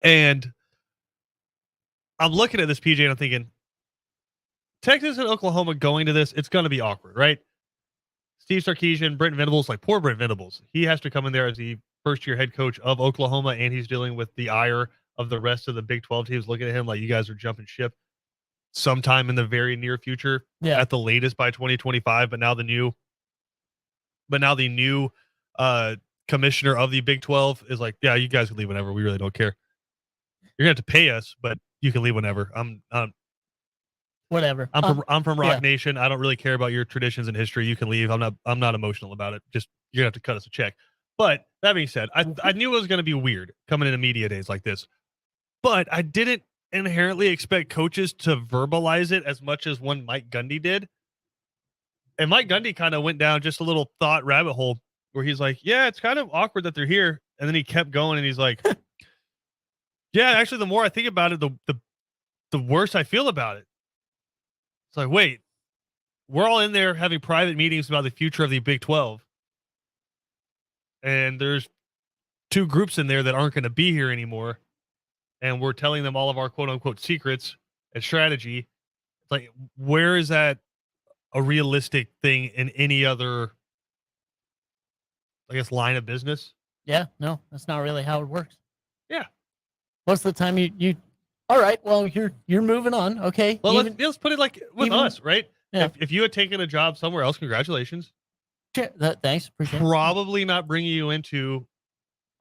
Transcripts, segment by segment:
And I'm looking at this, PJ, and I'm thinking, Texas and Oklahoma going to this, it's going to be awkward, right? Steve Sarkisian, Brent Venables, like poor Brent Venables. He has to come in there as the first-year head coach of Oklahoma, and he's dealing with the ire of the rest of the Big 12 teams looking at him like you guys are jumping ship sometime in the very near future, at the latest by 2025. But now the new commissioner of the Big 12 is like, yeah, you guys can leave whenever. We really don't care. You're gonna have to pay us, but you can leave whenever. Whatever. I'm from Rock Nation. I don't really care about your traditions and history. You can leave. I'm not emotional about it. Just you're gonna have to cut us a check. But that being said, I knew it was gonna be weird coming into media days like this. But I didn't inherently expect coaches to verbalize it as much as one Mike Gundy did. And Mike Gundy kind of went down just a little thought rabbit hole where he's like, yeah, it's kind of awkward that they're here. And then he kept going and he's like, yeah, actually, the more I think about it, the worse I feel about it. It's like, wait, we're all in there having private meetings about the future of the Big 12. And there's two groups in there that aren't going to be here anymore. And we're telling them all of our quote unquote secrets and strategy. It's like, where is that a realistic thing in any other, I guess, line of business? Yeah, no, that's not really how it works. Yeah. Most of the time you all right, well, you're moving on. Okay. Well, let's put it like with us, right? Yeah. If you had taken a job somewhere else, congratulations. Sure, thanks. Appreciate Probably not bringing you into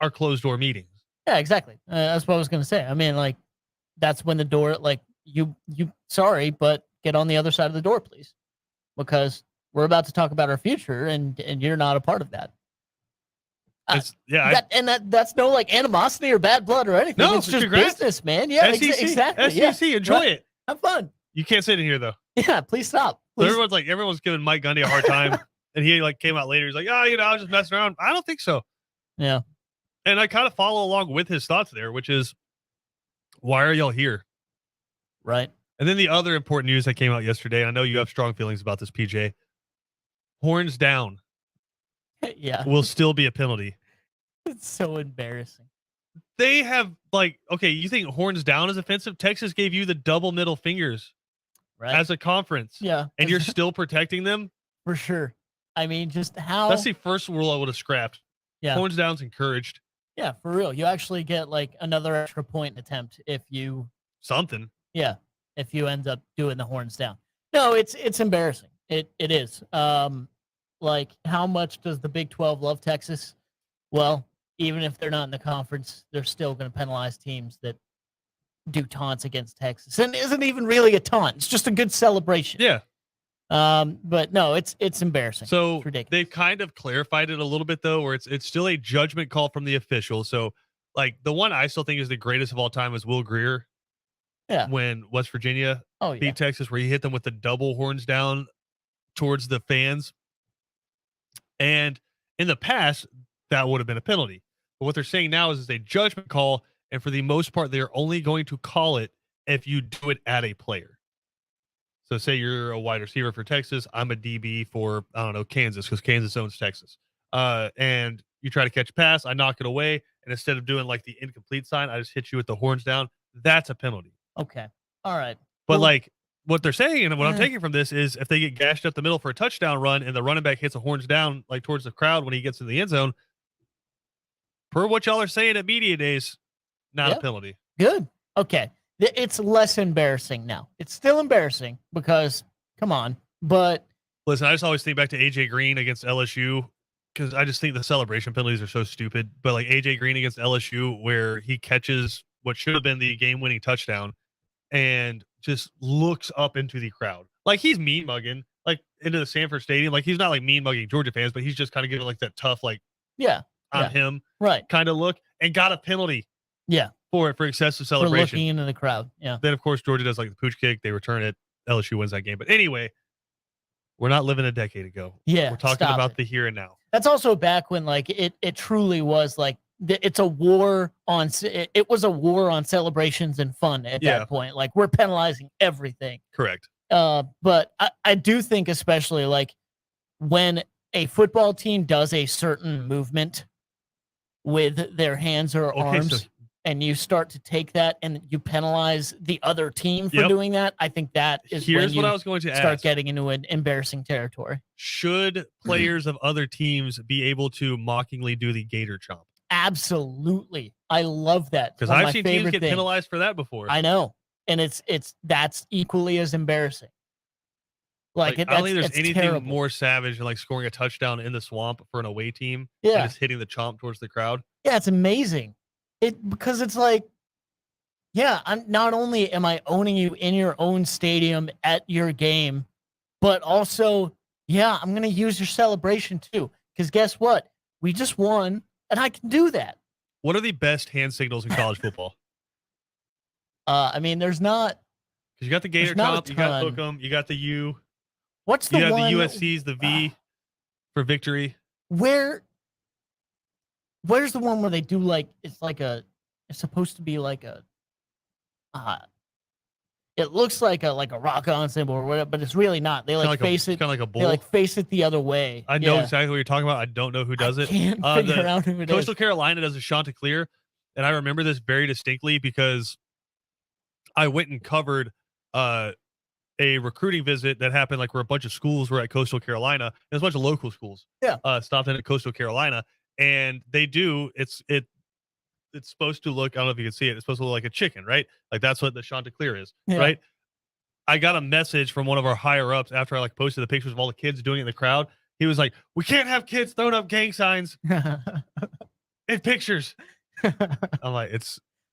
our closed door meetings. Yeah, exactly. That's what I was going to say. I mean, like, that's when the door, like, you sorry, but get on the other side of the door, please. Because we're about to talk about our future and you're not a part of that. That's no like animosity or bad blood or anything. No, it's just business, man. Yeah, exactly. SEC, enjoy it. Have fun. You can't sit in here though. Yeah, please stop. Please. So everyone's giving Mike Gundy a hard time, and he like came out later. He's like, oh, I was just messing around. I don't think so. Yeah. And I kind of follow along with his thoughts there, which is, why are y'all here? Right. And then the other important news that came out yesterday. I know you have strong feelings about this, PJ. Horns down. Yeah. Will still be a penalty. It's so embarrassing. They have okay, you think horns down is offensive? Texas gave you the double middle fingers as a conference. Yeah. And you're still protecting them? For sure. I mean, just how... That's the first rule I would have scrapped. Yeah. Horns down's encouraged. Yeah, for real. You actually get like another extra point attempt if you... Something. Yeah. If you end up doing the horns down. No, it's embarrassing. It is. Like, how much does the Big 12 love Texas? Well, even if they're not in the conference, they're still going to penalize teams that do taunts against Texas. And it isn't even really a taunt. It's just a good celebration. Yeah. But no, it's embarrassing. So it's ridiculous. They've kind of clarified it a little bit though, where it's still a judgment call from the official. So like the one I still think is the greatest of all time is Will Grier. Yeah. When West Virginia beat Texas, where he hit them with the double horns down towards the fans. And in the past, that would have been a penalty. But what they're saying now is it's a judgment call. And for the most part, they're only going to call it if you do it at a player. So say you're a wide receiver for Texas. I'm a DB for, I don't know, Kansas, because Kansas owns Texas. And you try to catch a pass. I knock it away. And instead of doing like the incomplete sign, I just hit you with the horns down. That's a penalty. Okay. All right. But like what they're saying and what I'm taking from this is if they get gashed up the middle for a touchdown run and the running back hits a horns down like towards the crowd when he gets to the end zone, per what y'all are saying at media days, not a penalty. Good. Okay. It's less embarrassing now. It's still embarrassing because, come on, but... Listen, I just always think back to A.J. Green against LSU because I just think the celebration penalties are so stupid. But like A.J. Green against LSU where he catches what should have been the game-winning touchdown and just looks up into the crowd. Like he's mean mugging, like into the Sanford Stadium. Like he's not like mean mugging Georgia fans, but he's just kind of giving like that tough, like, him kind of look and got a penalty. Yeah. For excessive celebration. For looking into the crowd. Yeah. Then of course Georgia does like the pooch kick. They return it. LSU wins that game. But anyway, we're not living a decade ago. Yeah. We're talking about the here and now. That's also back when like it truly was like it's a war on it was a war on celebrations and fun at that point. Like we're penalizing everything. Correct. But I do think especially like when a football team does a certain movement with their hands or arms. So and you start to take that and you penalize the other team for Yep. doing that, I think that is Here's when you what I was going to start ask. getting into an embarrassing territory. Should players of other teams be able to mockingly do the gator chomp? Absolutely. I love that. Because One of I've my seen teams favorite get things. penalized for that before. I know. And that's equally as embarrassing. I don't think there's it's anything terrible. more savage than like scoring a touchdown in the swamp for an away team Yeah. and just hitting the chomp towards the crowd. Yeah, it's amazing. Because it's like, yeah, I'm not only am I owning you in your own stadium at your game, but also, yeah, I'm gonna use your celebration too. Because guess what? We just won, and I can do that. What are the best hand signals in college football? I mean, there's not. Because you got the gator There's not a chomp, you got ton. hook 'em, you got the U, What's the you have one? the USC's, the V for victory. Where's the one where they do like it's supposed to be like a it looks like a rock on symbol or whatever, but it's really not. They like face it. Kind of like a bull. They like face it the other way. I know Yeah. exactly what you're talking about. I don't know who does I it. can't figure out who it is. Coastal Carolina does a Chanticleer, and I remember this very distinctly because I went and covered a recruiting visit that happened like where a bunch of schools were at Coastal Carolina. There's a bunch of local schools. Yeah. Stopped in at Coastal Carolina, and they do it's supposed to look. I don't know if you can see it. It's supposed to look like a chicken, right? Like that's what the Chanticleer is, Yeah. right? I got a message from one of our higher ups after I like posted the pictures of all the kids doing it in the crowd. He was like, "We can't have kids throwing up gang signs in pictures." I'm like,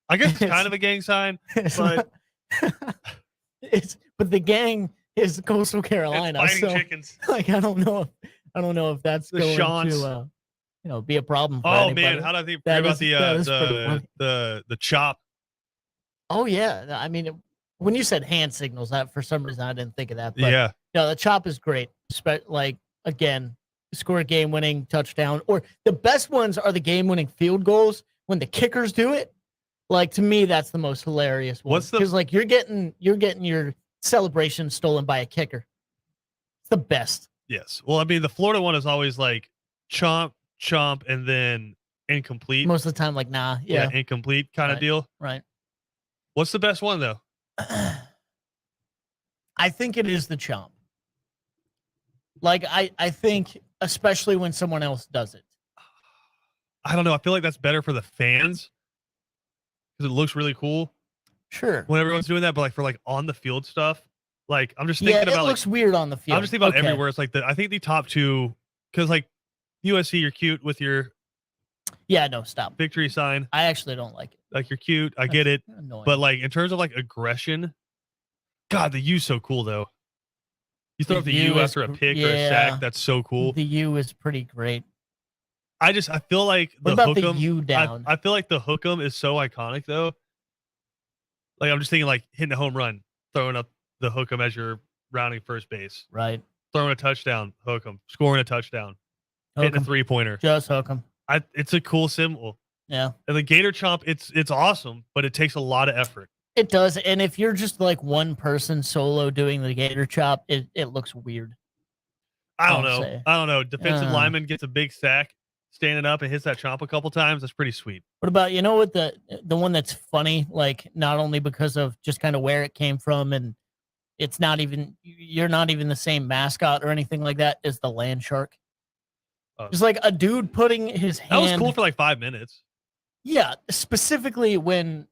I guess it's kind of a gang sign, but but the gang is Coastal Carolina. it's fighting So chickens. like I don't know if that's The going Shawns. to be a problem for Oh anybody. man, how did I think That about is pretty funny. the chop? Oh yeah, I mean, when you said hand signals, that for some reason I didn't think of that. But Yeah, no, the chop is great. Like again, score a game-winning touchdown, or the best ones are the game-winning field goals when the kickers do it. Like to me, that's the most hilarious one. What's the- because like you're getting your celebration stolen by a kicker. It's the best. yes. Well, I mean, the Florida one is always like chomp, and then incomplete. Most of the time, like nah, yeah, incomplete kind of Right. deal. right. What's the best one though? I think it is the chomp. Like I think, especially when someone else does it. I don't know. I feel like that's better for the fans because it looks really cool Sure. when everyone's doing that. But like for like on the field stuff, like I'm just Yeah, thinking it about looks weird on the field. I'm just thinking about Okay. everywhere. It's like I think the top two because like USC, you're cute with your Yeah, no, stop. victory sign. I actually don't like it. Like you're cute. I get it. Annoying. But like in terms of like aggression, God, the U's so cool though. You throw The up the U U is after a gr- pick or a yeah. sack. That's so cool. The U is pretty great. I feel like What the about the hook'em. U down? I feel like the hook'em is so iconic though. Like I'm just thinking like hitting a home run, throwing up the hook'em as you're rounding first base, Right. throwing a touchdown, hook'em, scoring a touchdown, hitting Hook a 3-pointer. Just hook 'em. It's a cool symbol. Yeah. And the Gator Chomp, it's awesome, but it takes a lot of effort. It does. And if you're just like one person solo doing the gator chop, it looks weird. I don't I'll know. say. I don't know. Defensive Uh. lineman gets a big sack, standing up and hits that chomp a couple times. That's pretty sweet. What about what the one that's funny, like not only because of just kind of where it came from and it's not even you're not even the same mascot or anything like that, is the land shark. Oh. Just like a dude putting his hand. That was cool for like 5 minutes. Yeah, specifically when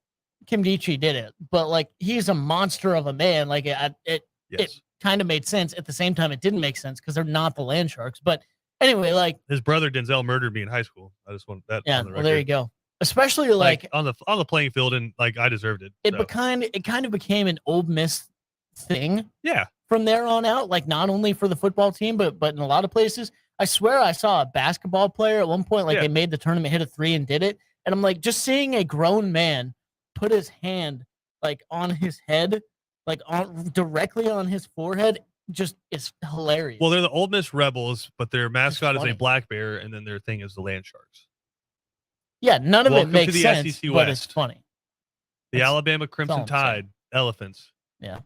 Kim Dichie did it, but like he's a monster of a man. Like it Yes. kind of made sense. At the same time, it didn't make sense because they're not the land sharks. But anyway, like His brother Denzel murdered me in high school. I just want that yeah, on the well record. there you go. Especially like on the playing field, and like I deserved it. it so. kind of became an Ole Miss thing Yeah. from there on out. Like not only for the football team, but in a lot of places. I swear I saw a basketball player at one point, like Yeah. they made the tournament, hit a 3 and did it. And I'm like, just seeing a grown man put his hand like on his head, like on directly on his forehead, just it's hilarious. Well, they're the Ole Miss Rebels, but their mascot is funny. a black bear, and then their thing is the Land Sharks. yeah, none of Welcome it to makes the sense, SEC but it's West. funny. The That's- Alabama all Crimson I'm saying. Tide, Elephants, Yeah,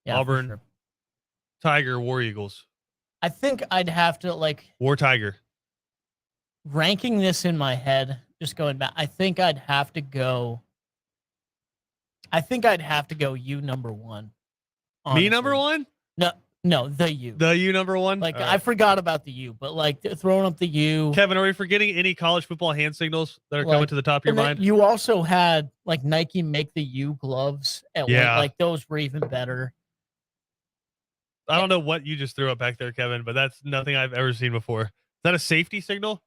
for Auburn. sure. Tiger, War Eagles, I think I'd have to like War Tiger. ranking this in my head. just going back, I think I'd have to go. I think I'd have to go you number one. Me number honestly. one? No, the U. The you number one? Like All I right. forgot about the U, but like throwing up the U. Kevin, are we forgetting any college football hand signals that are coming Like, to the top of your and then mind? you also had like Nike make the U gloves at one. Yeah. Like those were even better. I don't know what you just threw up back there, Kevin, but that's nothing I've ever seen before. Is that a safety signal?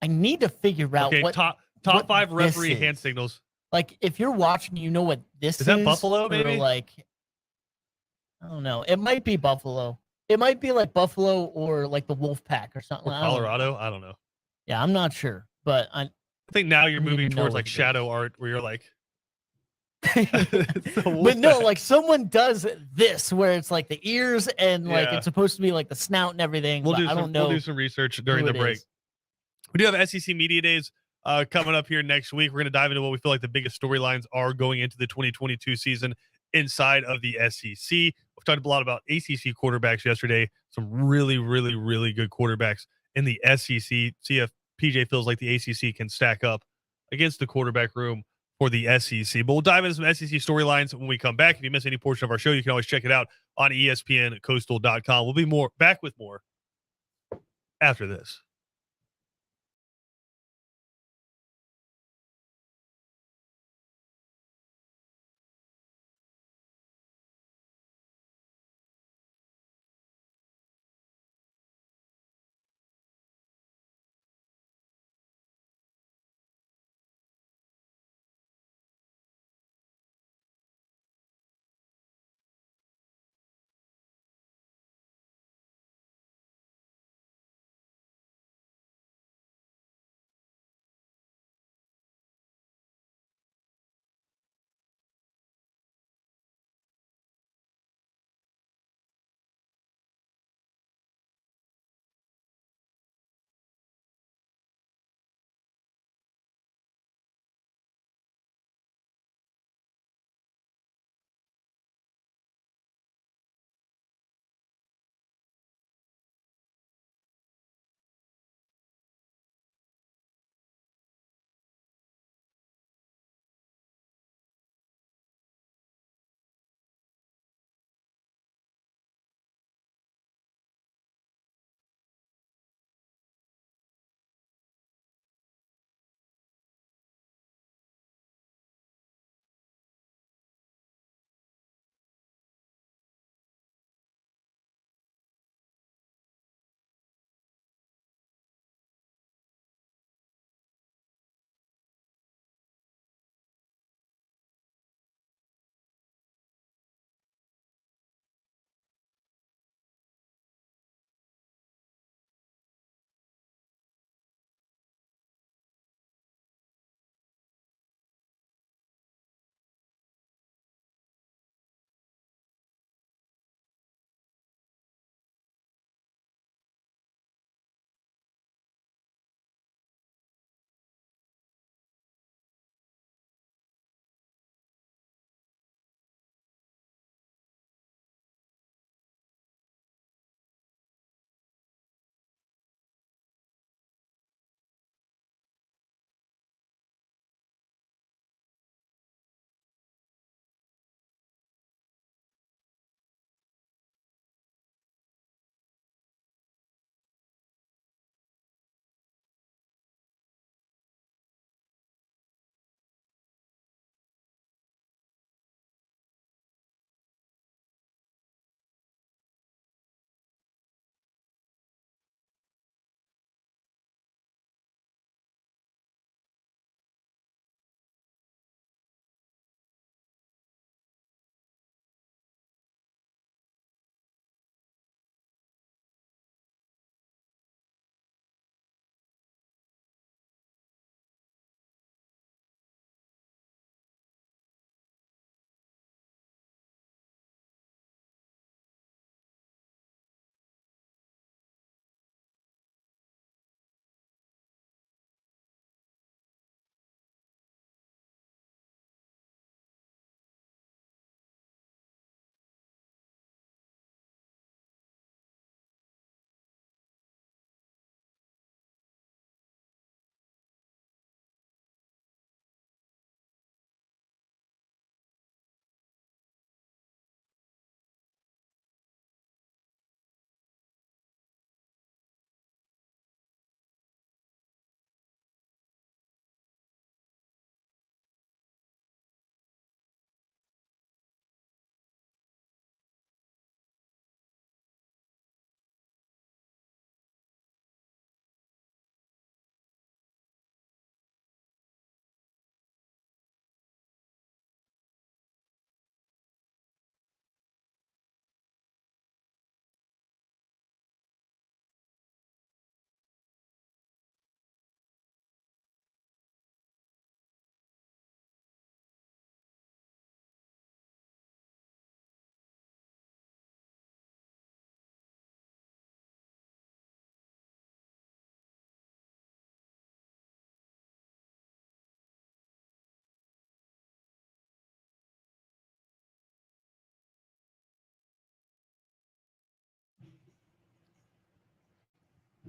I need to figure out Okay, what top what 5 referee this hand is. signals. Like if you're watching, you know what this Is that Buffalo, or, maybe? like I don't know. It might be Buffalo. It might be like Buffalo or like the Wolf Pack or something. Or I don't know. Colorado? I don't know. Yeah, I'm not sure, but I I think now you're need to moving know towards what like it shadow is. art where you're like But no, like someone does this where it's like the ears and like Yeah. it's supposed to be like the snout and everything. We'll but do I some don't know we'll do some research during who the it break. is. We do have SEC Media Days coming up here next week. We're going to dive into what we feel like the biggest storylines are going into the 2022 season inside of the SEC. We've talked a lot about ACC quarterbacks yesterday. Some really, really, really good quarterbacks in the SEC. See if PJ feels like the ACC can stack up against the quarterback room for the SEC. But we'll dive into some SEC storylines when we come back. If you miss any portion of our show, you can always check it out on ESPNCoastal.com. We'll be back with more after this.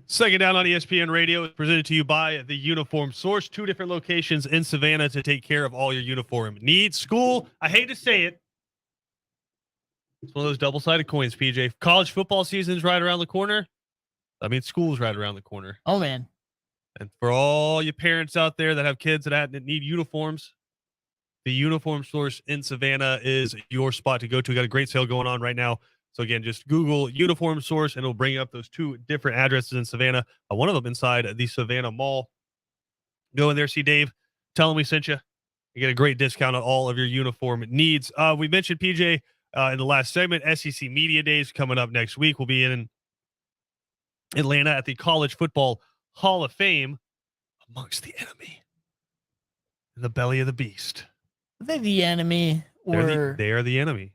Second Down on ESPN Radio is presented to you by the Uniform Source. 2 different locations in Savannah to take care of all your uniform needs. School, I hate to say it, it's one of those double-sided coins, PJ. College football season's right around the corner. I mean, school's right around the corner. Oh, man. And for all you parents out there that have kids that need uniforms, the Uniform Source in Savannah is your spot to go to. We got a great sale going on right now. So again, just Google Uniform Source and it'll bring up those 2 different addresses in Savannah. One of them inside the Savannah Mall. Go in there, see Dave. Tell him we sent you. You get a great discount on all of your uniform needs. We mentioned PJ in the last segment. SEC Media Days coming up next week. We'll be in Atlanta at the College Football Hall of Fame amongst the enemy in the belly of the beast. Are they the enemy, or they are the enemy?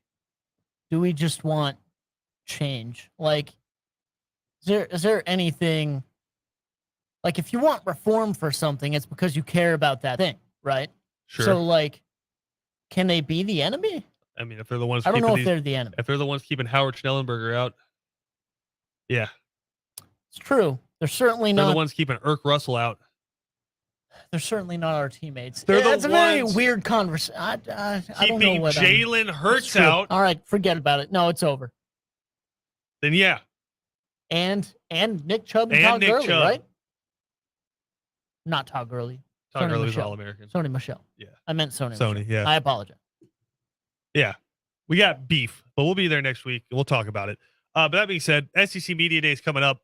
Do we just want change? Like, is there anything, like, if you want reform for something, it's because you care about that thing, right? Sure. So, like, can they be the enemy? I mean, if they're the ones, I don't know if they're the enemy. If they're the ones keeping Howard Schnellenberger out, yeah, it's true. They're certainly they're not the ones keeping Irk Russell out. They're certainly not our teammates. That's a very weird conversation. I don't know keeping what Jalen Hurts true. out. All right, forget about it. No, it's over. Then yeah, and Nick Chubb and Todd Gurley, right? Not Todd Gurley. Todd Gurley was All-American. Sony Michel. Yeah, I meant Sony. Sony. Michel. Yeah, I apologize. Yeah, we got beef, but we'll be there next week and we'll talk about it. But that being said, SEC Media Day is coming up.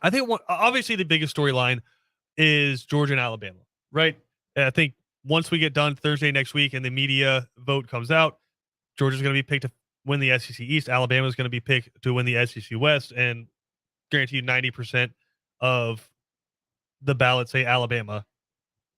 I think obviously the biggest storyline is Georgia and Alabama, right? I think once we get done Thursday next week and the media vote comes out, Georgia's going to be picked to win the SEC East. Alabama is going to be picked to win the SEC West, and guarantee you 90% of the ballot say Alabama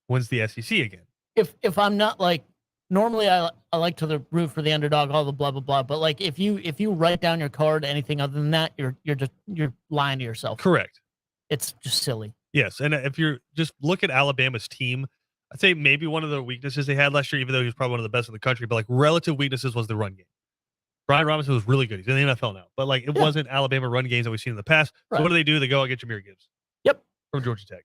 wins the SEC again. If I'm not like, normally I like to root for the underdog, all the blah blah blah, but like if you write down your card anything other than that, you're lying to yourself. Correct. It's just silly. Yes, and if you're just look at Alabama's team, I'd say maybe one of the weaknesses they had last year, even though he was probably one of the best in the country, but like relative weaknesses was the run game. Brian Robinson was really good. He's in the NFL now, but like it wasn't Alabama run games that we've seen in the past. Right. So what do? They go and get Jahmyr Gibbs. Yep. From Georgia Tech.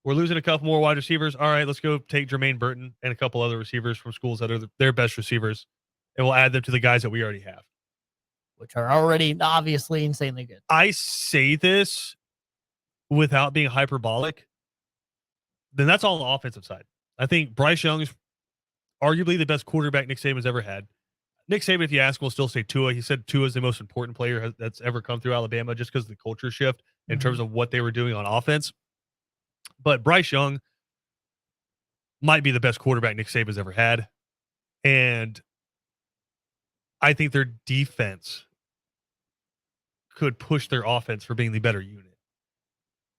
We're losing a couple more wide receivers. All right, let's go take Jermaine Burton and a couple other receivers from schools that are their best receivers, and we'll add them to the guys that we already have, which are already obviously insanely good. I say this without being hyperbolic. Then that's all on the offensive side. I think Bryce Young is arguably the best quarterback Nick Saban's ever had. Nick Saban, if you ask, will still say Tua. He said Tua is the most important player that's ever come through Alabama just because of the culture shift in terms of what they were doing on offense. But Bryce Young might be the best quarterback Nick Saban's ever had. And I think their defense could push their offense for being the better unit.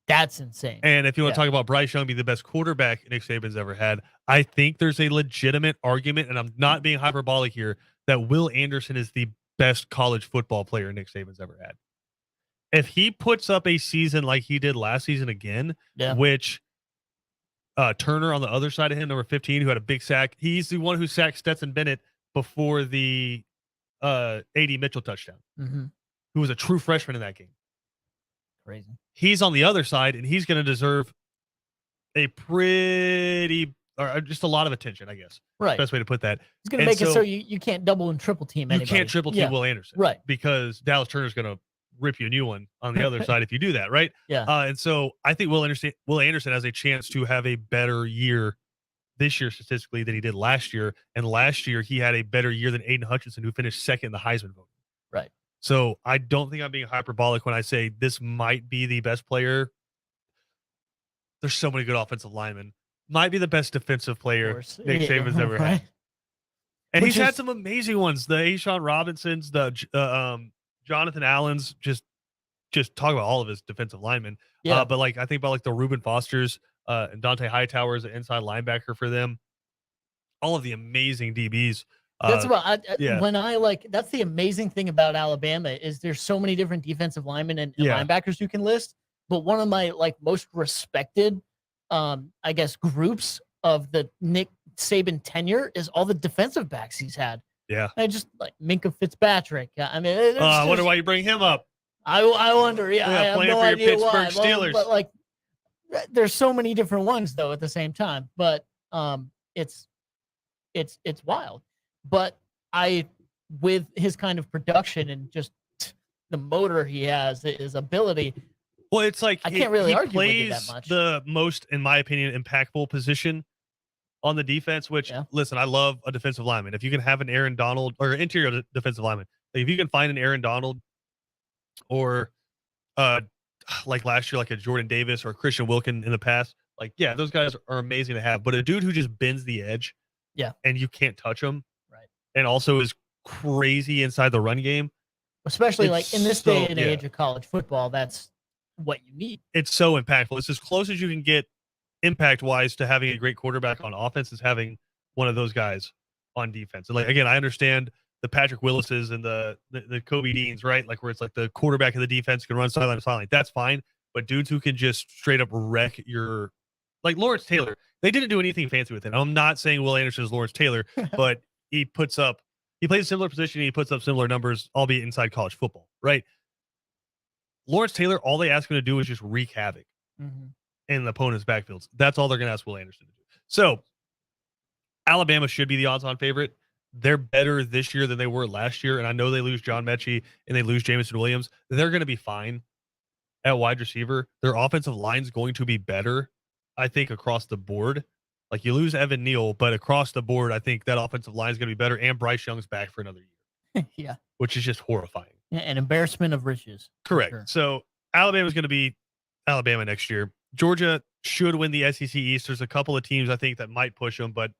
That's insane. And if you want to talk about Bryce Young being the best quarterback Nick Saban's ever had, I think there's a legitimate argument, and I'm not being hyperbolic here, that Will Anderson is the best college football player Nick Saban's ever had. If he puts up a season like he did last season again, which Turner on the other side of him, number 15, who had a big sack, he's the one who sacked Stetson Bennett before the A.D. Mitchell touchdown, who was a true freshman in that game. Crazy. He's on the other side, and he's going to deserve a just a lot of attention, I guess. Right. Best way to put that. He's going to make it so you can't double and triple team anybody. You can't triple team Will Anderson. Right. Because Dallas Turner's going to rip you a new one on the other side if you do that, right? Yeah. And so I think Will Anderson has a chance to have a better year this year statistically than he did last year. And last year he had a better year than Aiden Hutchinson, who finished second in the Heisman vote. Right. So I don't think I'm being hyperbolic when I say this might be the best player. There's so many good offensive linemen. Might be the best defensive player Nick Saban's ever had. And he's had some amazing ones. The A'Shawn Robinsons, the Jonathan Allens, just talk about all of his defensive linemen. Yeah. But like I think about like the Reuben Fosters and Dante Hightower as an inside linebacker for them. All of the amazing DBs. That's when that's the amazing thing about Alabama is there's so many different defensive linemen and linebackers you can list. But one of my most respected, I guess, groups of the Nick Saban tenure is all the defensive backs he's had. Yeah. And just like Minkah Fitzpatrick. I mean, I wonder why you bring him up. I wonder. Yeah, Yeah, I have playing no for your idea why. Pittsburgh Steelers. But like, there's so many different ones though at the same time. But it's wild. But I, with his kind of production and just the motor he has, his ability. Well, it's like I can't really he argue with you that plays much. the most, in my opinion, impactful position on the defense. Which, Yeah. listen, I love a defensive lineman. If you can have an Aaron Donald or interior defensive lineman, like if you can find an Aaron Donald or like last year, like a Jordan Davis or Christian Wilkin in the past, like yeah, those guys are amazing to have. But a dude who just bends the edge, Yeah. and you can't touch him, Right. and also is crazy inside the run game. Especially It's like in this so- day and yeah. age of college football, that's what you need. It's so impactful. It's as close as you can get impact wise to having a great quarterback on offense is having one of those guys on defense. And like again, I understand the Patrick Willises and the Kobe Deans, right? Like where it's like the quarterback of the defense can run sideline to sideline. That's fine. But dudes who can just straight up wreck your, like Lawrence Taylor, they didn't do anything fancy with it. I'm not saying Will Anderson is Lawrence Taylor, but he plays a similar position. He puts up similar numbers, albeit inside college football, right? Lawrence Taylor, all they ask him to do is just wreak havoc in the opponent's backfields. That's all they're going to ask Will Anderson to do. So Alabama should be the odds-on favorite. They're better this year than they were last year, and I know they lose John Mechie and they lose Jameson Williams. They're going to be fine at wide receiver. Their offensive line's going to be better, I think, across the board. Like you lose Evan Neal, but across the board, I think that offensive line is going to be better, and Bryce Young's back for another year. Yeah. Which is just horrifying. Yeah, an embarrassment of riches. Correct. Sure. So Alabama's going to be Alabama next year. Georgia should win the SEC East. There's a couple of teams I think that might push them, but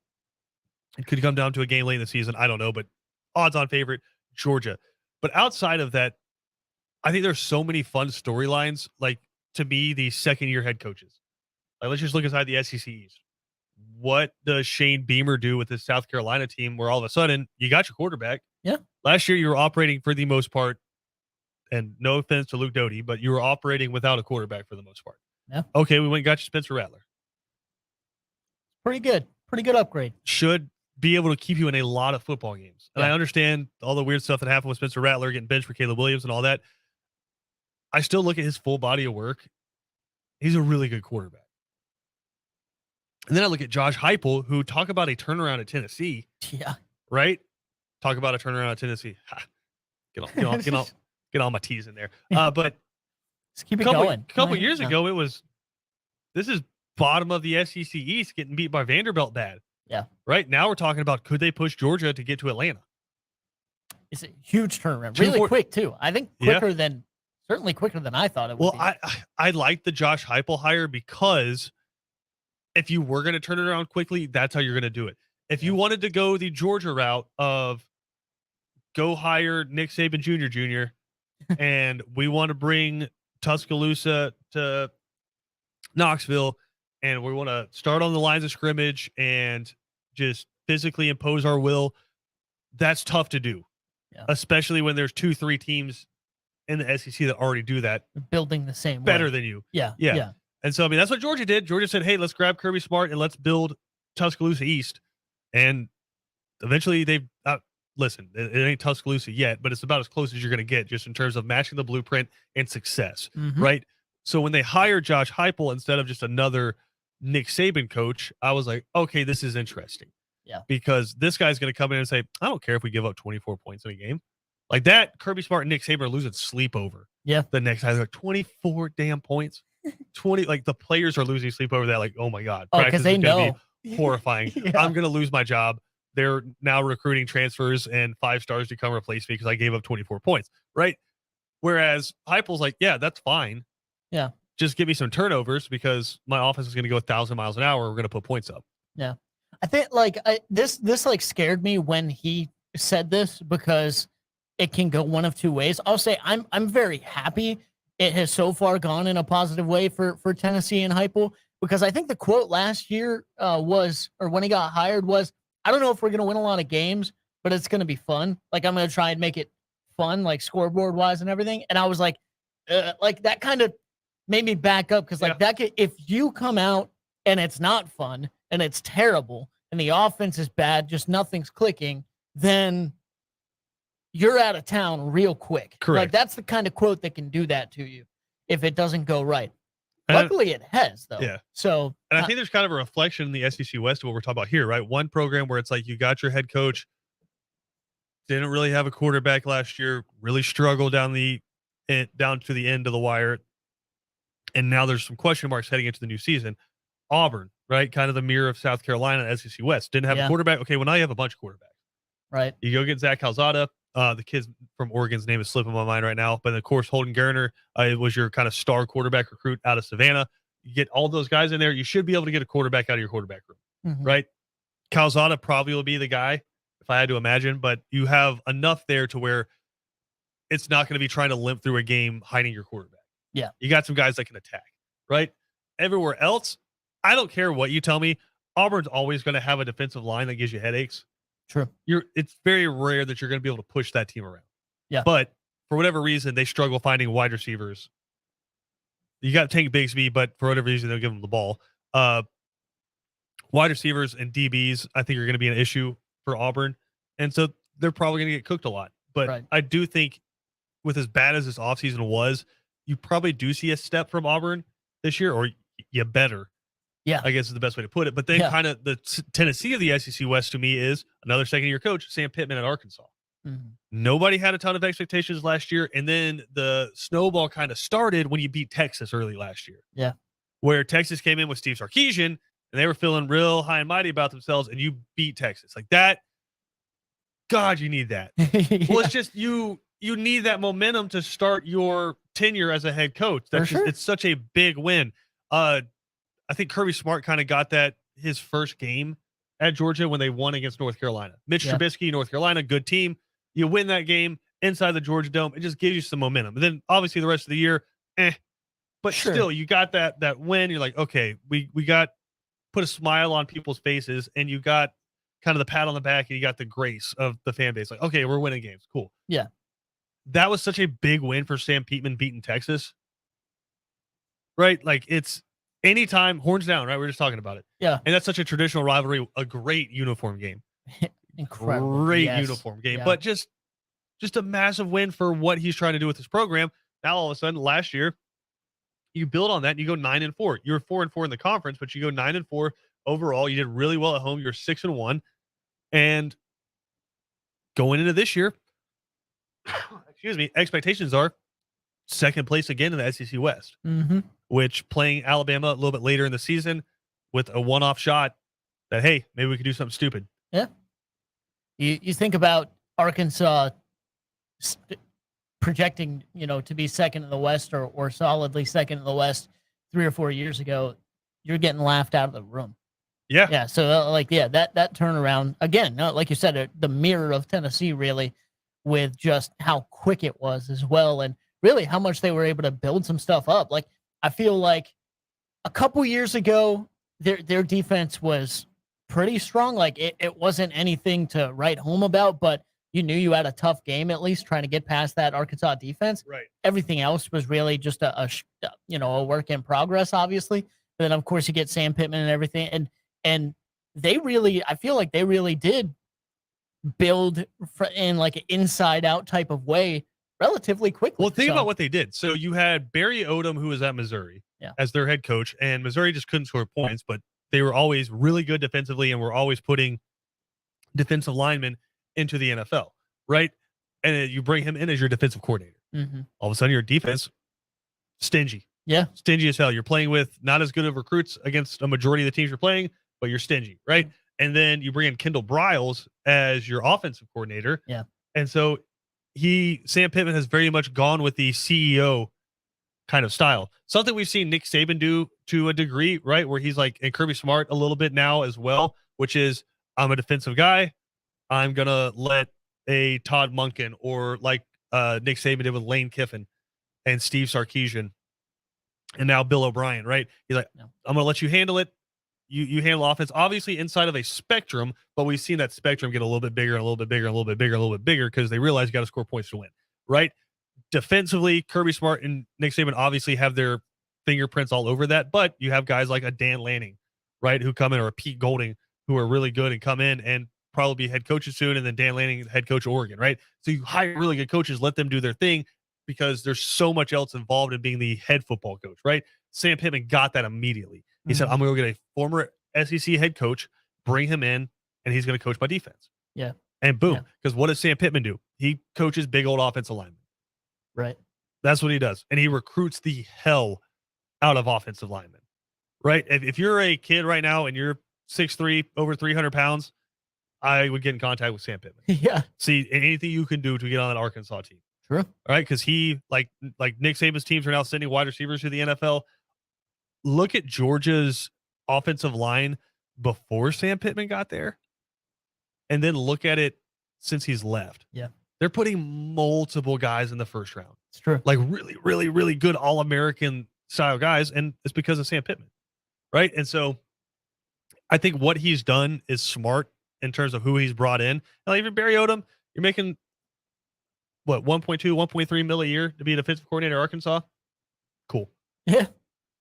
it could come down to a game late in the season. I don't know, but odds-on favorite, Georgia. But outside of that, I think there's so many fun storylines. Like to me, the second-year head coaches. Like let's just look inside the SEC East. What does Shane Beamer do with this South Carolina team where all of a sudden you got your quarterback? Yeah. Last year you were operating for the most part, and no offense to Luke Doty, but you were operating without a quarterback for the most part. Yeah. Okay, we went and got you Spencer Rattler. Pretty good. Pretty good upgrade. Should be able to keep you in a lot of football games. And Yeah. I understand all the weird stuff that happened with Spencer Rattler getting benched for Caleb Williams and all that. I still look at his full body of work. He's a really good quarterback. And then I look at Josh Heupel, who talk about a turnaround at Tennessee, Yeah. right? Talk about a turnaround at Tennessee. Ha. Get all my T's in there. But Just keep it a going. couple years ago, this is bottom of the SEC East getting beat by Vanderbilt bad. Yeah. Right now we're talking about could they push Georgia to get to Atlanta? It's a huge turnaround. Really quick too. I think certainly quicker than I thought it would. Well, I like the Josh Heupel hire because if you were going to turn it around quickly, that's how you're going to do it. If you wanted to go the Georgia route of go hire Nick Saban Jr. and we want to bring Tuscaloosa to Knoxville and we want to start on the lines of scrimmage and just physically impose our will, that's tough to do. Yeah. Especially when there's 2-3 teams in the SEC that already do that building the same better way. than you. Yeah. And so, I mean, that's what Georgia did. Georgia said, hey, let's grab Kirby Smart and let's build Tuscaloosa East. And eventually they've listen, it ain't Tuscaloosa yet, but it's about as close as you're going to get just in terms of matching the blueprint and success, right? So when they hired Josh Heupel instead of just another Nick Saban coach, I was like, okay, this is interesting. Yeah. Because this guy's going to come in and say, I don't care if we give up 24 points in a game. Like that, Kirby Smart and Nick Saban are losing sleep over. Yeah. The next guy, like 24 damn points. 20, like the players are losing sleep over that. Like, oh my God. Oh, because they know. Horrifying. Yeah. I'm going to lose my job. They're now recruiting transfers and 5 stars to come replace me because I gave up 24 points, right? Whereas Heupel's like, yeah, that's fine. Yeah. Just give me some turnovers because my offense is going to go 1,000 miles an hour. We're going to put points up. Yeah. I think this like scared me when he said this because it can go one of two ways. I'll say I'm very happy it has so far gone in a positive way for Tennessee and Heupel, because I think the quote last year was, or when he got hired was, I don't know if we're going to win a lot of games, but it's going to be fun. Like I'm going to try and make it fun, like scoreboard wise and everything. And I was like that kind of made me back up. Cause like if you come out and it's not fun and it's terrible and the offense is bad, just nothing's clicking, then you're out of town real quick. Correct. Like that's the kind of quote that can do that to you if it doesn't go right. And I- Luckily, it has though. Yeah. So And I think there's kind of a reflection in the SEC West of what we're talking about here, right? One program where it's like you got your head coach, didn't really have a quarterback last year, really struggled down to the end of the wire, and now there's some question marks heading into the new season. Auburn, right? Kind of the mirror of South Carolina, SEC West. Didn't have a quarterback. Okay, well now you have a bunch of quarterbacks. Right. You go get Zach Calzada. The kid from Oregon's name is slipping my mind right now, but of course Holden Geriner was your kind of star quarterback recruit out of Savannah. You get all those guys in there, you should be able to get a quarterback out of your quarterback room, right? Calzada probably will be the guy if I had to imagine, but you have enough there to where it's not going to be trying to limp through a game hiding your quarterback. Yeah. You got some guys that can attack, right? Everywhere else, I don't care what you tell me. Auburn's always going to have a defensive line that gives you headaches. True. It's very rare that you're going to be able to push that team around. Yeah. But for whatever reason, they struggle finding wide receivers. You got Tank Bigsby, but for whatever reason, they'll give him the ball. Wide receivers and DBs, I think, are going to be an issue for Auburn. And so they're probably going to get cooked a lot. But I do think with as bad as this offseason was, you probably do see a step from Auburn this year, or you better. Yeah. I guess is the best way to put it. But then kind of the Tennessee of the SEC West to me is another second-year coach, Sam Pittman at Arkansas. Nobody had a ton of expectations last year. And then the snowball kind of started when you beat Texas early last year. Yeah. Where Texas came in with Steve Sarkisian, and they were feeling real high and mighty about themselves, and you beat Texas. Like that, God, you need that. Well, it's just you need that momentum to start your tenure as a head coach. It's such a big win. I think Kirby Smart kind of got that his first game at Georgia when they won against North Carolina. Mitch Trubisky, North Carolina, good team. You win that game inside the Georgia Dome. It just gives you some momentum. And then obviously the rest of the year, but still you got that win. You're like, okay, we got put a smile on people's faces, and you got kind of the pat on the back, and you got the grace of the fan base. Like, okay, we're winning games. Cool. Yeah. That was such a big win for Sam Pittman beating Texas. Right? Like it's anytime horns down, right? We're just talking about it. Yeah. And that's such a traditional rivalry, a great uniform game. Incredible. Great uniform game. But just a massive win for what he's trying to do with his program. Now all of a sudden last year, you build on that and you go 9-4. You're 4-4 in the conference, but you go 9-4 overall. You did really well at home. You're 6-1. And going into this year, excuse me, expectations are second place again in the SEC West, which playing Alabama a little bit later in the season with a one-off shot that, hey, maybe we could do something stupid. Yeah. You think about Arkansas projecting, to be second in the West or solidly second in the West 3 or 4 years ago, you're getting laughed out of the room. Yeah. Yeah. So that turnaround again, like you said, the mirror of Tennessee really, with just how quick it was as well. And really how much they were able to build some stuff up. Like I feel like a couple years ago, their defense was pretty strong. Like it wasn't anything to write home about, but you knew you had a tough game, at least trying to get past that Arkansas defense. Right. Everything else was really just a work in progress, obviously. But then of course you get Sam Pittman and everything. And they really, I feel like they really did build in like an inside out type of way relatively quickly. Well, think about what they did. So you had Barry Odom, who was at Missouri as their head coach, and Missouri just couldn't score points, but they were always really good defensively and were always putting defensive linemen into the NFL, right? And you bring him in as your defensive coordinator. All of a sudden, your defense, stingy. Yeah. Stingy as hell. You're playing with not as good of recruits against a majority of the teams you're playing, but you're stingy, right? And then you bring in Kendall Briles as your offensive coordinator. Yeah. And so Sam Pittman has very much gone with the CEO kind of style. Something we've seen Nick Saban do to a degree, right? Where he's like, and Kirby Smart a little bit now as well, which is I'm a defensive guy. I'm going to let a Todd Monken or like Nick Saban did with Lane Kiffin and Steve Sarkisian and now Bill O'Brien, right? He's like, I'm going to let you handle it. You handle offense, obviously inside of a spectrum, but we've seen that spectrum get a little bit bigger and a little bit bigger and a little bit bigger and a little bit bigger because they realize you got to score points to win, right? Defensively, Kirby Smart and Nick Saban obviously have their fingerprints all over that, but you have guys like a Dan Lanning, right, who come in, or a Pete Golding, who are really good and come in and probably be head coaches soon, and then Dan Lanning, head coach of Oregon, right? So you hire really good coaches, let them do their thing because there's so much else involved in being the head football coach, right? Sam Pittman got that immediately. He said, Mhm. I'm going to go get a former SEC head coach, bring him in, and he's going to coach my defense. Yeah. And boom. Yeah. Because what does Sam Pittman do? He coaches big old offensive linemen. Right. That's what he does. And he recruits the hell out of offensive linemen, right? If you're a kid right now and you're 6'3", over 300 pounds, I would get in contact with Sam Pittman. Yeah. See anything you can do to get on that Arkansas team. True. All right. Because he, like Nick Saban's teams are now sending wide receivers to the NFL. Look at Georgia's offensive line before Sam Pittman got there, and then look at it since he's left. Yeah. They're putting multiple guys in the first round. It's true. Like really, really, really good All-American style guys, and it's because of Sam Pittman, right? And so I think what he's done is smart in terms of who he's brought in. Now, even Barry Odom, you're making what 1.2, 1.3 mil a year to be a defensive coordinator at Arkansas. Cool. Yeah.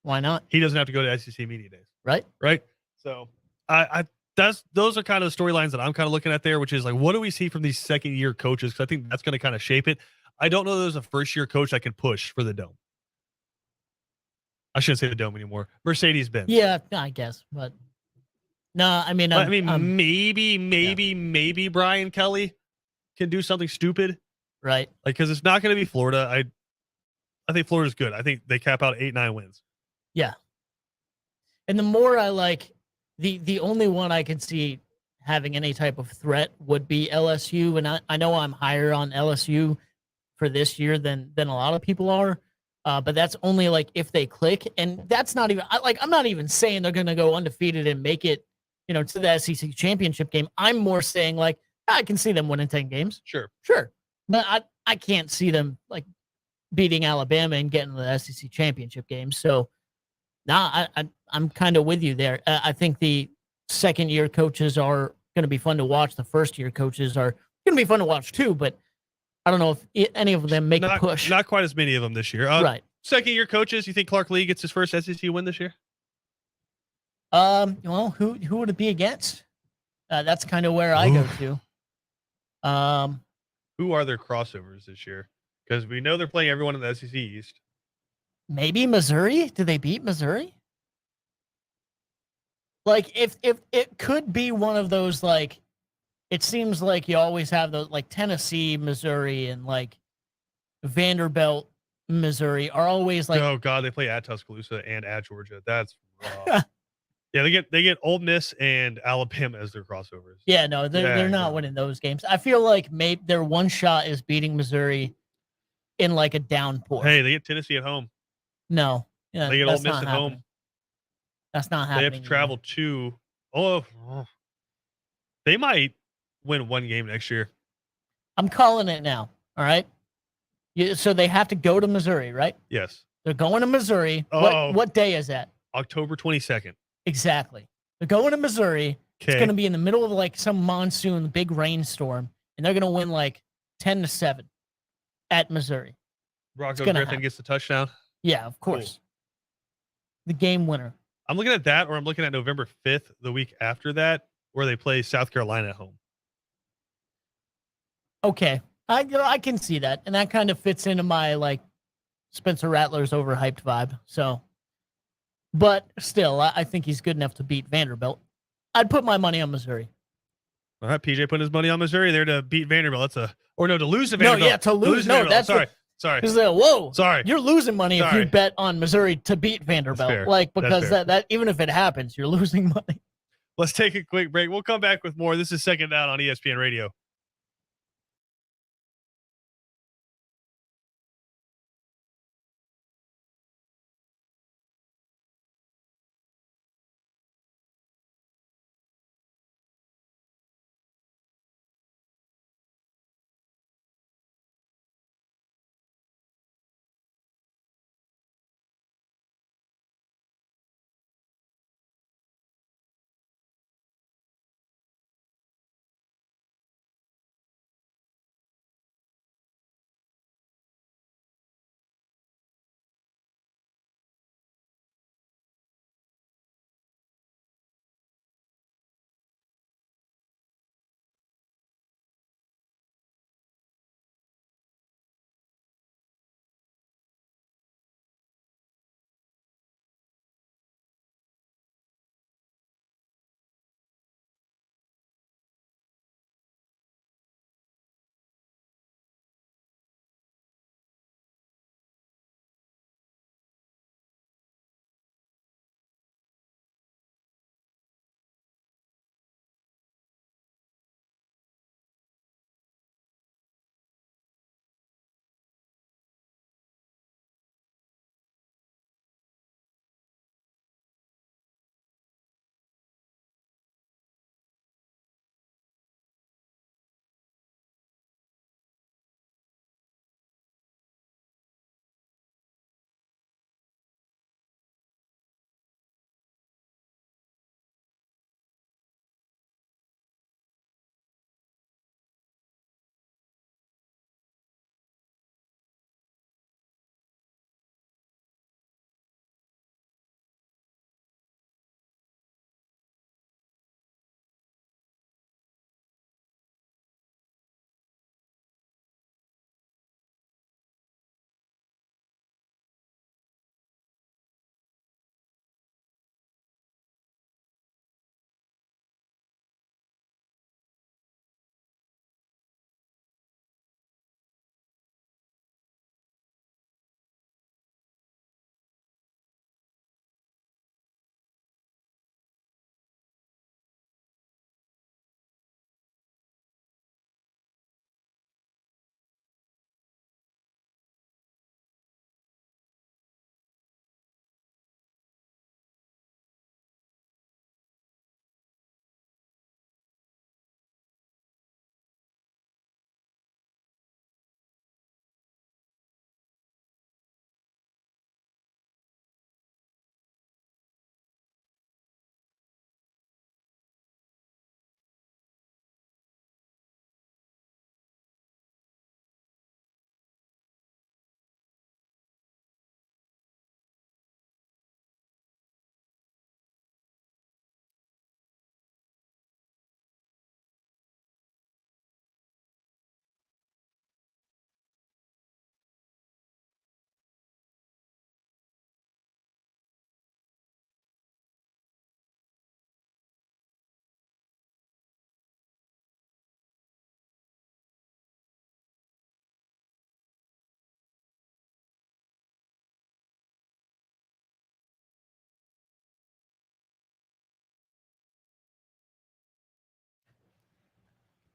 Why not? He doesn't have to go to SEC media days, Right. right? So those are kind of the storylines that I'm kind of looking at there, which is like, what do we see from these second year coaches? Because I think that's going to kind of shape it. I don't know there's a first year coach that can push for the Dome. I shouldn't say the Dome anymore. Mercedes-Benz. Yeah, I guess, but no, I mean, maybe Brian Kelly can do something stupid, right. like because it's not going to be Florida. I think Florida's good. I think they cap out 8-9 wins. Yeah. And the more I like, the only one I can see having any type of threat would be LSU, and I know I'm higher on LSU for this year than a lot of people are. But that's only like if they click, and that's not even I'm not even saying they're going to go undefeated and make it, to the SEC championship game. I'm more saying like I can see them winning 10 games. Sure, but I can't see them like beating Alabama and getting to the SEC championship game. So, I'm kind of with you there. I think the second year coaches are going to be fun to watch. The first year coaches are going to be fun to watch too, but I don't know if any of them make a push. Not quite as many of them this year. Right. Second year coaches, you think Clark Lee gets his first SEC win this year? Well, who would it be against? That's kind of where I go to. Who are their crossovers this year? Because we know they're playing everyone in the SEC East. Maybe Missouri? Did they beat Missouri? Like, if it could be one of those, like, it seems like you always have those, like, Tennessee, Missouri, and, like, Vanderbilt, Missouri are always, like... Oh, God, they play at Tuscaloosa and at Georgia. That's rough. Yeah, they get Ole Miss and Alabama as their crossovers. Yeah, no, they're not winning those games. I feel like maybe their one shot is beating Missouri in, like, a downpour. Hey, they get Tennessee at home. No. Yeah, they get Ole Miss at home. That's not happening. They have to travel to... they might win one game next year. I'm calling it now. All right. So they have to go to Missouri, right? Yes. They're going to Missouri. What day is that? October 22nd. Exactly. They're going to Missouri. Okay. It's going to be in the middle of like some monsoon, big rainstorm, and they're going to win like 10-7 at Missouri. Rocco Griffin gets the touchdown. Yeah, of course. Cool. The game winner. I'm looking at that, or I'm looking at November 5th, the week after that, where they play South Carolina at home. Okay. I can see that. And that kind of fits into my like Spencer Rattler's overhyped vibe. So, but still, I think he's good enough to beat Vanderbilt. I'd put my money on Missouri. All right, PJ putting his money on Missouri there to beat Vanderbilt. To lose to Vanderbilt. No, yeah, to lose. No, that's sorry. Whoa. Sorry. You're losing money if you bet on Missouri to beat Vanderbilt. Like, because that even if it happens, you're losing money. Let's take a quick break. We'll come back with more. This is Second Down on ESPN Radio.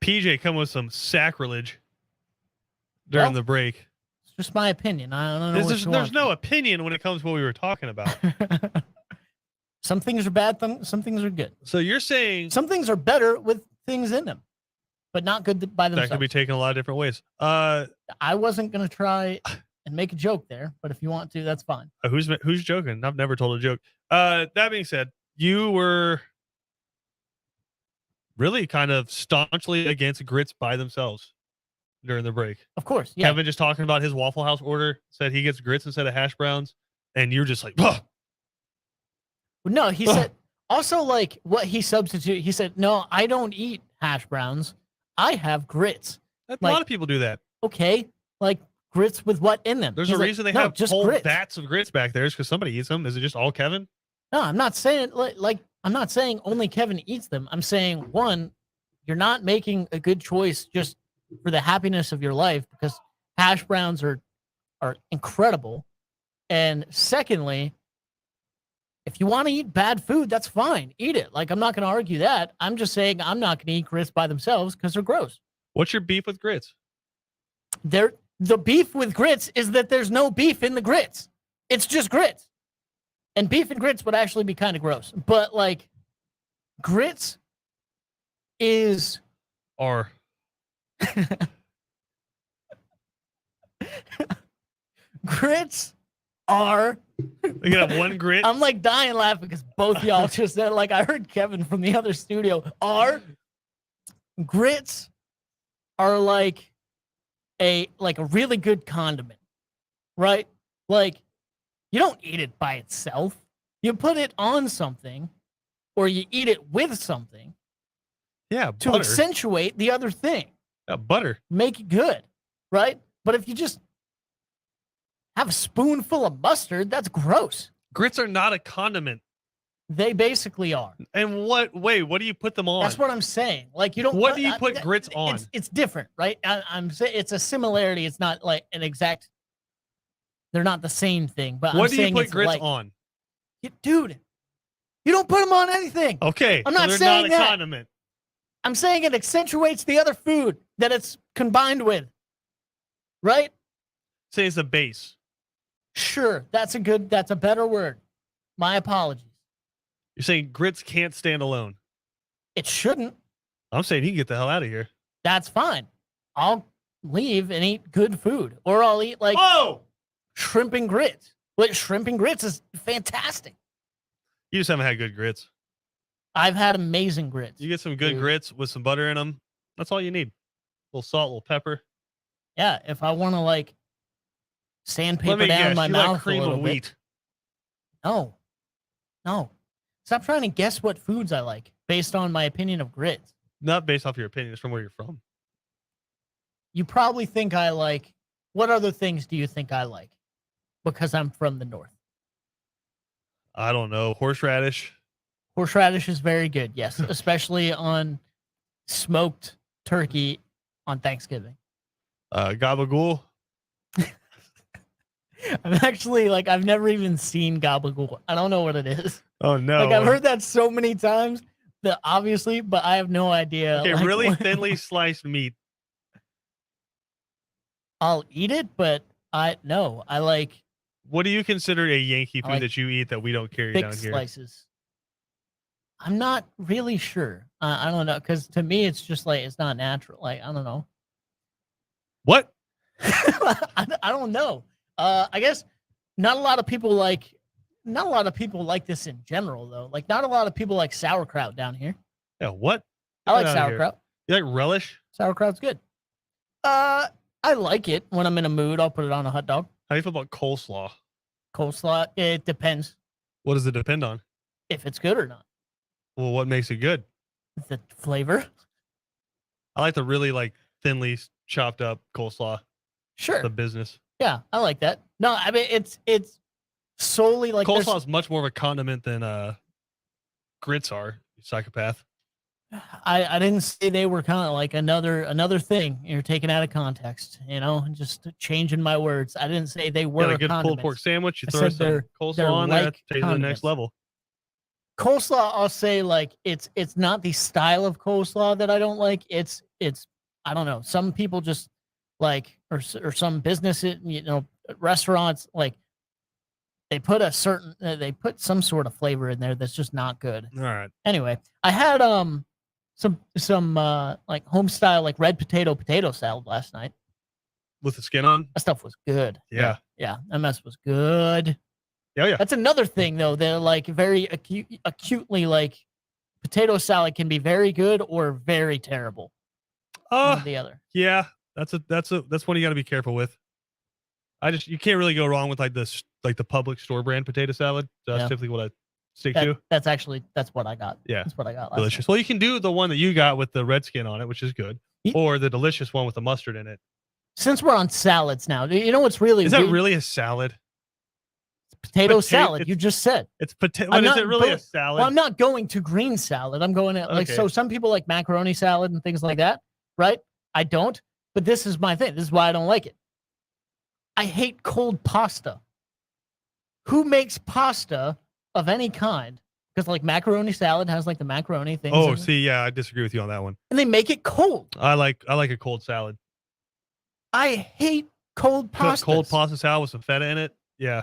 PJ come with some sacrilege during Well, the break. It's just my opinion. I don't know. There's no opinion when it comes to what we were talking about. Some things are bad. Some things are good. So you're saying Some things are better with things in them, but not good by that themselves. could be taken a lot of different ways. I wasn't gonna try and make a joke there, but if you want to, that's fine. Who's joking? I've never told a joke. That being said, you were really kind of staunchly against grits by themselves during the break. Of course, yeah. Kevin just talking about his Waffle House order, said he gets grits instead of hash browns, and you're just like, ugh. No, he said also like what he substituted. He said, "No, I don't eat hash browns. I have grits." A lot of people do that. Okay, like grits with what in them? There's He's a like, reason they "No, have just whole grits." vats of grits back there. Is because somebody eats them. Is it just all Kevin? No, I'm not saying like I'm not saying only Kevin eats them. I'm saying one, you're not making a good choice just for the happiness of your life because hash browns are incredible. And secondly, if you want to eat bad food, that's fine. Eat it. Like I'm not going to argue that. I'm just saying I'm not going to eat grits by themselves because they're gross. What's your beef with grits? The beef with grits is that there's no beef in the grits. It's just grits. And beef and grits would actually be kind of gross. But like grits is Or grits are you can have one grit. I'm like dying laughing because both y'all just said like I heard Kevin from the other studio. Grits are like a really good condiment, right? Like you don't eat it by itself. You put it on something or you eat it with something Yeah, to butter. accentuate the other thing. Yeah, butter. Make it good, right? But if you just have a spoonful of mustard, that's gross. Grits are not a condiment. They basically are. And what do you put them on? That's what I'm saying. Like you don't. What do you put grits on? It's different, right? I'm saying it's a similarity. It's not like an exact. They're not the same thing. But What I'm do you saying put it's grits like, on? dude? You don't put them on anything. Okay, I'm so not they're saying not a that. condiment. I'm saying it accentuates the other food that it's combined with, right? Say it's a base. Sure, that's a better word. My apologies. You're saying grits can't stand alone. It shouldn't. I'm saying he can get the hell out of here. That's fine. I'll leave and eat good food, or I'll eat like shrimp and grits. But shrimp and grits is fantastic. You just haven't had good grits. I've had amazing grits. You get some good Dude. grits with some butter in them. That's all you need. A little salt, a little pepper. Yeah, if I want to like Let sandpaper me down guess. my You mouth like cream a of little bit. wheat. No. Stop trying to guess what foods I like based on my opinion of grits. Not based off your opinion. It's from where you're from. You probably think I like. What other things do you think I like? Because I'm from the north. I don't know. Horseradish. Horseradish is very good, yes, especially on smoked turkey on Thanksgiving. Gabagool. I'm actually like I've never even seen gabagool. I don't know what it is. Oh no. Like I've heard that so many times that obviously, but I have no idea. Okay, like, really what- thinly sliced meat. I'll eat it, but I like What do you consider a Yankee food like that you eat that we don't carry thick down here? slices. I'm not really sure. I don't know because to me it's just like it's not natural. Like I don't know. What? I don't know. I guess not a lot of people like this in general though. Like not a lot of people like sauerkraut down here. Yeah, what? I like Get outta here. sauerkraut. You like relish? Sauerkraut's good. I like it when I'm in a mood. I'll put it on a hot dog. How do you feel about coleslaw? Coleslaw. It depends What does it depend on? if it's good or not. Well, what makes it good? The flavor. I like the really like thinly chopped up coleslaw. Sure. The business. Yeah, I like that. No, I mean it's solely like there's- Coleslaw is much more of a condiment than grits are. You psychopath. I didn't say they were kind of like another thing you're taking out of context, you know, and just changing my words. I didn't say they You were got a good pulled condiments. pork sandwich. You I throw said some they're coleslaw on there. like Take it to the condiments. next level. Coleslaw, I'll say like it's not the style of coleslaw that I don't like. It's it's I don't know. Some people just like or some businesses, restaurants like they put some sort of flavor in there that's just not good. All right. Anyway, I had some like home style like red potato salad last night. With the skin on? That stuff was good. Yeah. Yeah, that mess was good. Yeah. That's another thing though. They're like very acutely like potato salad can be very good or very terrible. One or the other. Yeah. That's one you got to be careful with. You can't really go wrong with like the public store brand potato salad. So that's Yeah. typically what I stick to. That's what I got. Yeah. That's what I got last Delicious. night. Well, you can do the one that you got with the red skin on it, which is good, or the delicious one with the mustard in it. Since we're on salads now, you know what's really Is weird? that really a salad? Potato salad. You just said it's potato. But is it really a salad? Well, I'm not going to green salad. I'm going to like so. Some people like macaroni salad and things like that, right? I don't. But this is my thing. This is why I don't like it. I hate cold pasta. Who makes pasta of any kind? Because like macaroni salad has like the macaroni thing. Oh, see, yeah, I disagree with you on that one. And they make it cold. I like a cold salad. I hate cold pasta. Cold pasta salad with some feta in it. Yeah.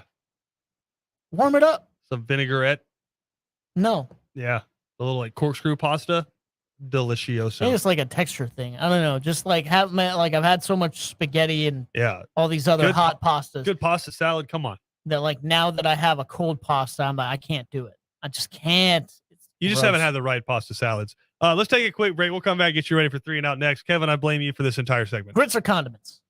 Warm it up. Some vinaigrette. No. Yeah. A little like corkscrew pasta. Delicioso. I think it's like a texture thing. I don't know. Just like I've had so much spaghetti and all these other hot pastas. Good pasta salad. Come on. That like now that I have a cold pasta, I'm like, I can't do it. I just can't. You just haven't had the right pasta salads. Let's take a quick break. We'll come back, get you ready for 3 and Out next. Kevin, I blame you for this entire segment. Grits or condiments?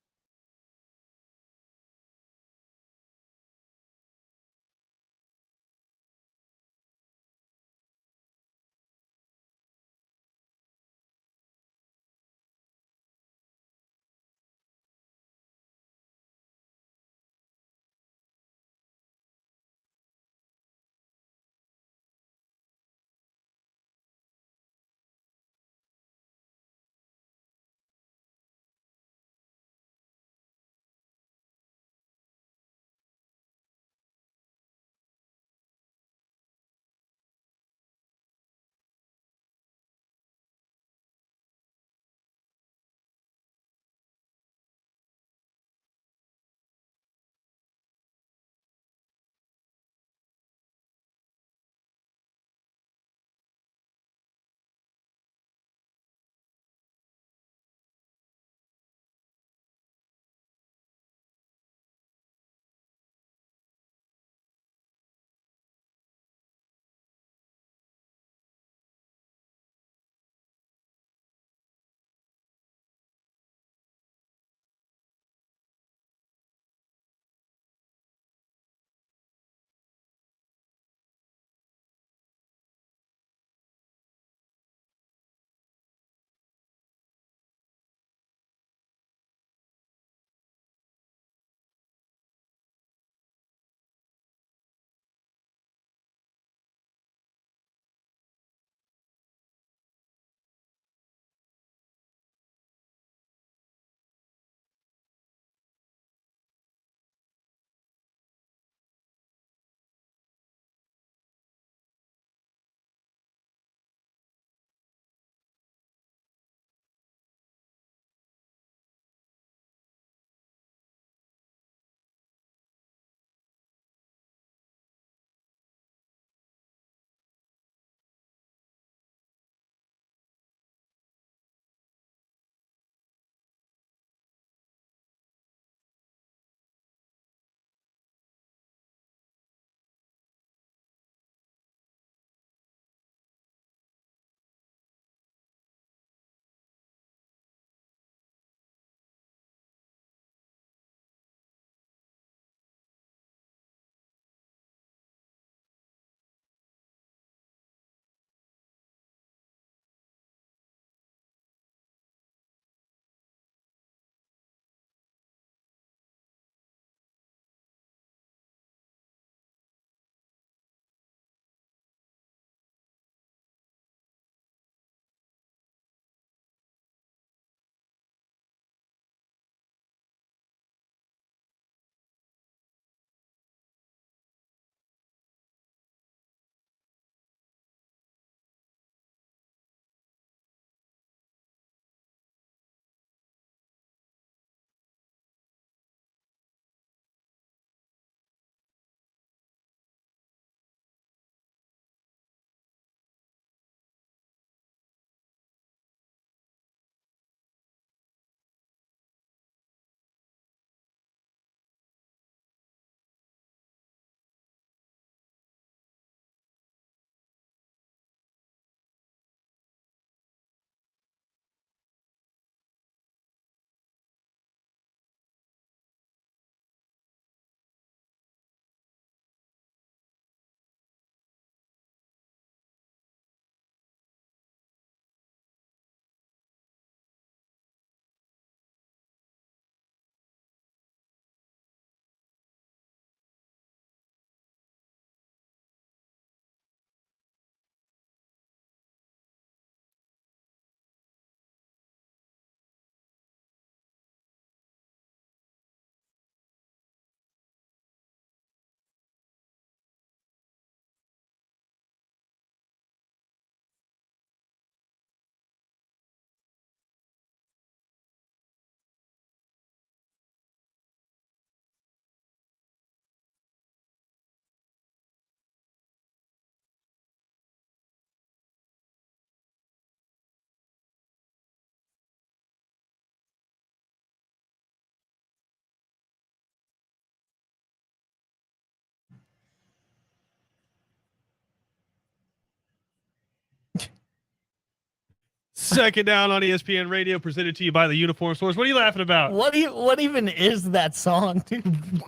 Second down on ESPN Radio, presented to you by the Uniform Source. What are you laughing about? What even is that song, dude?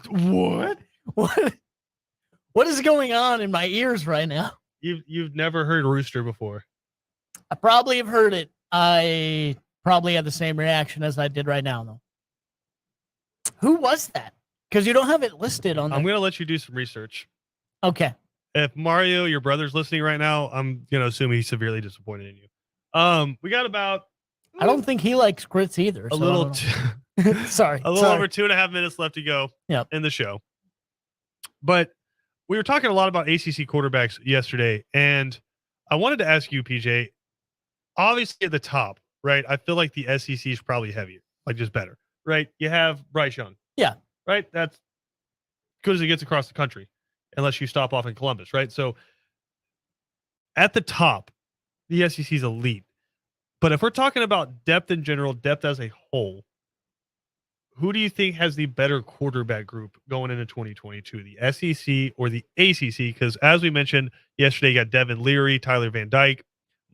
What? What is going on in my ears right now? You've never heard Rooster before. I probably have heard it. I probably had the same reaction as I did right now, though. Who was that? Because you don't have it listed on. I'm gonna let you do some research. Okay. If Mario, your brother's listening right now, I'm gonna assume he's severely disappointed in you. We got about. I don't think he likes grits either. A little. Sorry. A little over 2.5 minutes left to go in the show. But we were talking a lot about ACC quarterbacks yesterday, and I wanted to ask you, PJ. Obviously, at the top, right? I feel like the SEC is probably heavier, like just better, right? You have Bryce Young. Yeah. Right? That's good as it gets across the country, unless you stop off in Columbus, right? So at the top, the SEC is elite. But if we're talking about depth in general, depth as a whole, who do you think has the better quarterback group going into 2022, the SEC or the ACC? Because as we mentioned yesterday, you got Devin Leary, Tyler Van Dyke,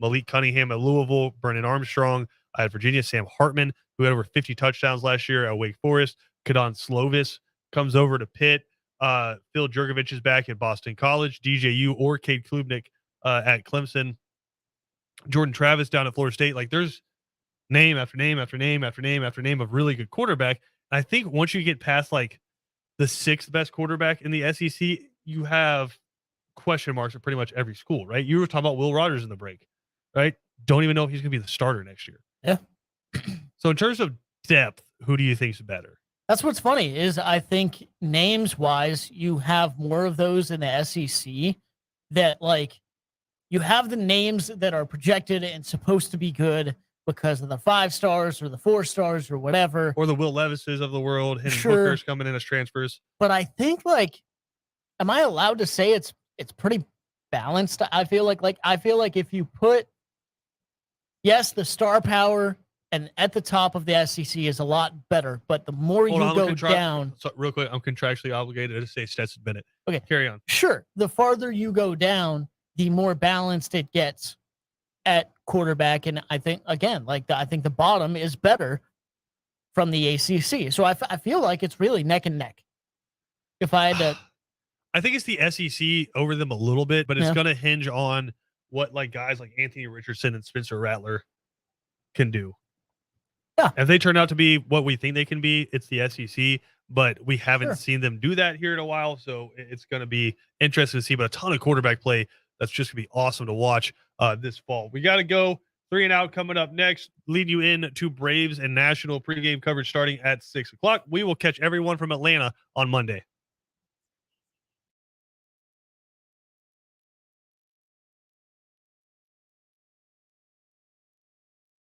Malik Cunningham at Louisville, Brennan Armstrong at Virginia, Sam Hartman, who had over 50 touchdowns last year at Wake Forest, Kadon Slovis comes over to Pitt, Phil Jurgovich is back at Boston College, DJU or Cade Klubnik at Clemson, Jordan Travis down at Florida State. Like there's name after name after name after name after name of really good quarterback. And I think once you get past like the sixth best quarterback in the SEC, you have question marks at pretty much every school, right? You were talking about Will Rogers in the break, right? Don't even know if he's going to be the starter next year. Yeah. So in terms of depth, who do you think is better? That's what's funny is I think names wise, you have more of those in the SEC that like you have the names that are projected and supposed to be good because of the 5 stars or the 4 stars or whatever. Or the Will Levises of the world, Henry Sure. Booker's coming in as transfers. But I think like, am I allowed to say it's pretty balanced? I feel like if you put, yes, the star power and at the top of the SEC is a lot better, but the more you go down. So real quick, I'm contractually obligated to say Stetson Bennett. Okay. Carry on. Sure. The farther you go down, the more balanced it gets at quarterback. And I think, again, I think the bottom is better from the ACC. So I feel like it's really neck and neck. If I had to. I think it's the SEC over them a little bit, but it's going to hinge on what like guys like Anthony Richardson and Spencer Rattler can do. Yeah. If they turn out to be what we think they can be, it's the SEC, but we haven't seen them do that here in a while. So it's going to be interesting to see, but a ton of quarterback play. That's just going to be awesome to watch this fall. We got to go 3 and Out coming up next. Lead you in to Braves and National pregame coverage starting at 6 o'clock. We will catch everyone from Atlanta on Monday.